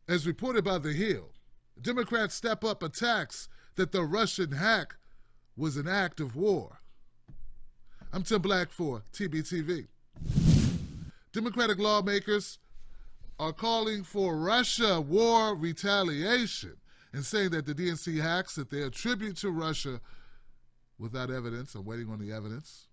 As reported by The Hill, Democrats step up attacks that the Russian hack was an act of war. I'm Tim Black for TBTV. Democratic lawmakers are calling for Russia war retaliation and saying that the DNC hacks that they attribute to Russia without evidence, I'm waiting on the evidence,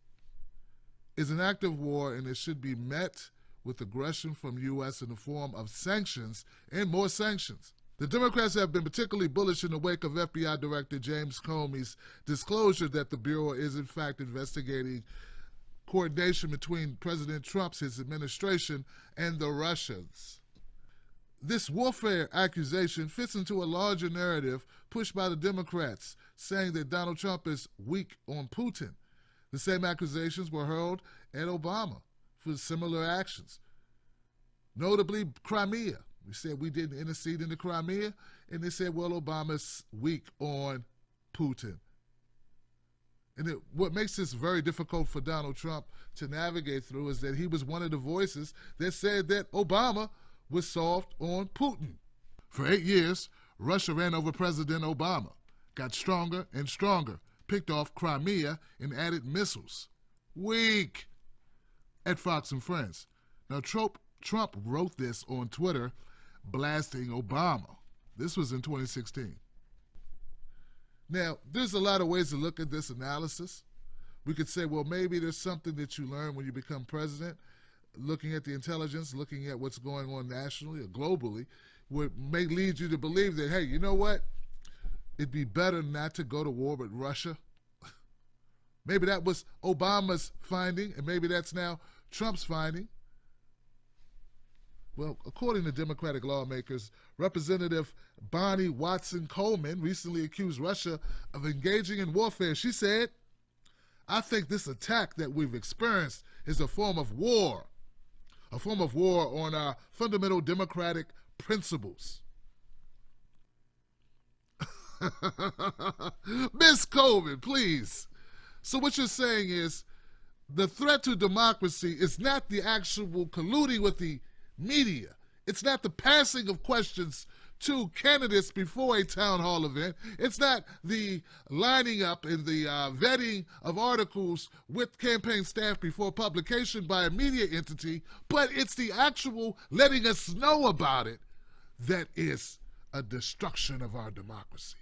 is an act of war, and it should be met with aggression from U.S. in the form of sanctions and more sanctions. The Democrats have been particularly bullish in the wake of FBI Director James Comey's disclosure that the Bureau is in fact investigating coordination between President Trump's, his administration, and the Russians. This warfare accusation fits into a larger narrative pushed by the Democrats, saying that Donald Trump is weak on Putin. The same accusations were hurled at Obama for similar actions, notably Crimea. We said we didn't intercede in the Crimea, and they said, well, Obama's weak on Putin. And what makes this very difficult for Donald Trump to navigate through is that he was one of the voices that said that Obama was soft on Putin. For 8 years, Russia ran over President Obama, got stronger and stronger, picked off Crimea, and added missiles. Weak. At Fox and Friends. Now, Trump wrote this on Twitter, blasting Obama. This was in 2016. Now, there's a lot of ways to look at this analysis. We could say, well, maybe there's something that you learn when you become president, looking at the intelligence, looking at what's going on nationally or globally, what may lead you to believe that, hey, you know what? It'd be better not to go to war with Russia. Maybe that was Obama's finding, and maybe that's now Trump's finding. Well, according to Democratic lawmakers, Representative Bonnie Watson Coleman recently accused Russia of engaging in warfare. She said, I think this attack that we've experienced is a form of war on our fundamental democratic principles. Miss Coleman, please. So what you're saying is the threat to democracy is not the actual colluding with the media. It's not the passing of questions to candidates before a town hall event. It's not the lining up and the vetting of articles with campaign staff before publication by a media entity, but it's the actual letting us know about it that is a destruction of our democracy,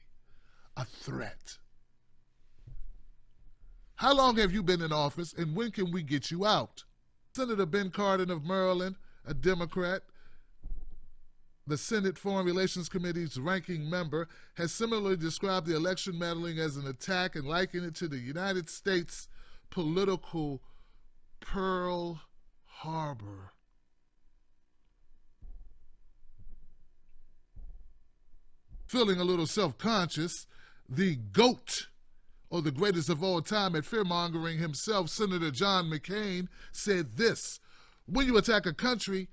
a threat. How long have you been in office, and when can we get you out? Senator Ben Cardin of Maryland, a Democrat, the Senate Foreign Relations Committee's ranking member, has similarly described the election meddling as an attack and likened it to the United States political Pearl Harbor. Feeling a little self-conscious, the GOAT, or the greatest of all time at fear-mongering himself, Senator John McCain, said this: when you attack a country,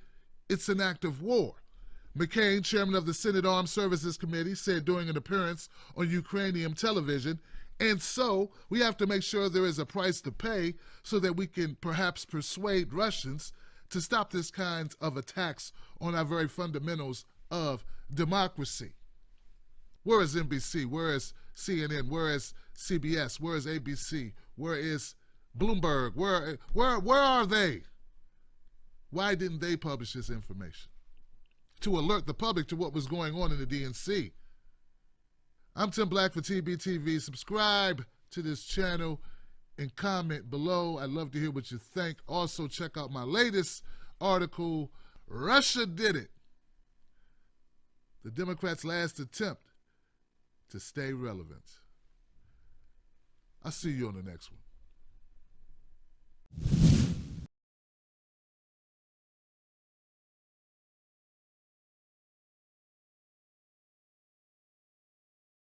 it's an act of war. McCain, chairman of the Senate Armed Services Committee, said during an appearance on Ukrainian television, and so we have to make sure there is a price to pay so that we can perhaps persuade Russians to stop this kind of attacks on our very fundamentals of democracy. Where is NBC? Where is CNN? Where is CBS? Where is ABC? Where is Bloomberg? Where are they? Why didn't they publish this information? To alert the public to what was going on in the DNC. I'm Tim Black for TBTV. Subscribe to this channel and comment below. I'd love to hear what you think. Also, check out my latest article, Russia Did It. The Democrats' last attempt to stay relevant. I'll see you on the next one.